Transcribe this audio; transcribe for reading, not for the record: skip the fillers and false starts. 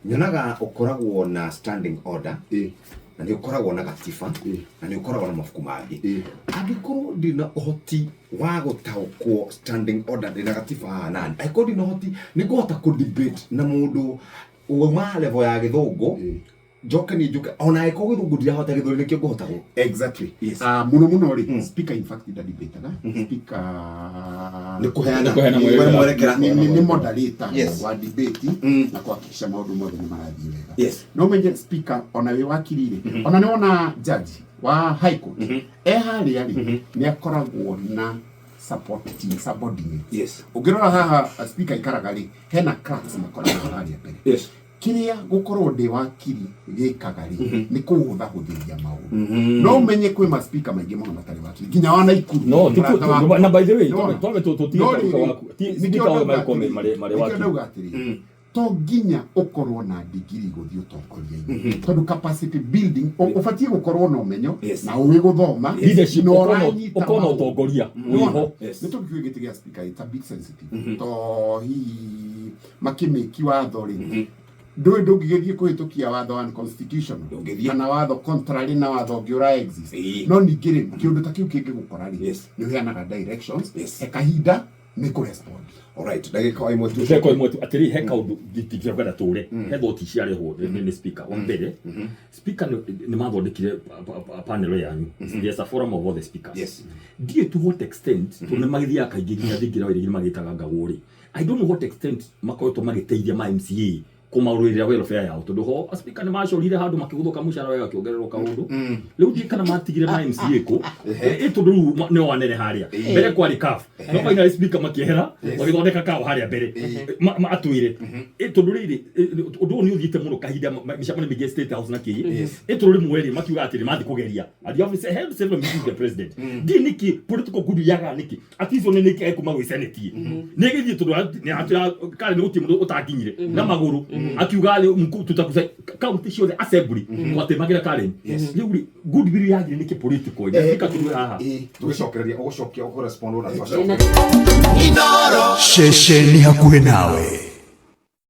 nyonaga ukoragwo na standing order na ni ukoragwo na gatiba na ni ukoragwo na mafuku mangi angikorwo ndina uhoti wa gutaukwo standing order ndina gatiba nani aikorwo ndina uhoti ni ngota ku debate na mundu uma level ya githungu Joke ni juke ona aikorwo githungu ndirahota githuri nikio kuhota go exactly yes muno ri speaker in fact the debate speaker ni kuheana mwerekera ni moderator wa debate na kuhakikisha maundu mothe ni marathii wega yes no menye speaker ona we wakirire ona ni ona judge wa high court haria ri ni akoragwo na support team subordinate yes ungirora haha speaker ikaraga ri hena cracks makoragwo haria mbere yes kiria gukorwo ndi wakiri gikagari ni kuhutha huthiria maundu no menye kwi ma speaker maingi muno matari wakiri nginya wana ikuru no na by the way tome tutika waku speaker wa Malcolm mare wakiri to nginya ukorwo na degree guthio tokoria tondu capacity building ufatie gukorwo na umenyo na uwi guthoma leadership ukona utongoria wiho nito kiugitigia speaker it's a bit sensitive to hi makimeki watho ri ndungigithie kuhitukia watho wa constitution kana watho contrary na watho ngiura exist no ningire kiundu ta kiu kingi gukora ri ni heanaga directions ekahinda ni ku respond alright ndagika imwe tu atiri he kaundu gitigire kwenda ture he thoti ciareho ni speaker wa mbere speaker ni mathondekire panel yanyu there's a forum of all the speakers die to what extent tune magithia kaingi nginya thingira wa irigi magitaga ngaguri I don't know what extent makoretwo magiteithia ma MCA kumaururira welfare yao tondu ho speaker ni macurire handu makiguthuka mucara wega kiongererwo kaundu riu ndikana matigire ma MCA ko tondu ni wanene haria mbere kwari CAF no final speaker makiehera magithondeka kao haria mbere atwire tondu riri undu ni uthite muno kahinda michamani big state house na ki tondu ri mweri makiuga atiri mathi kugeria and officer head several meetings the president di niki political good yaga niki atizo ni niki ekuma gwi senate ni githie tondu ni atira kale ni guti mundu utakinyire na maguru akiuga ali tutakuza county ciothe assembly watemagira Karen riu good will yagire niki political ndika tundu haha tucokereria ugucokia uko respond ona Sheshe ni hakuhe nawe.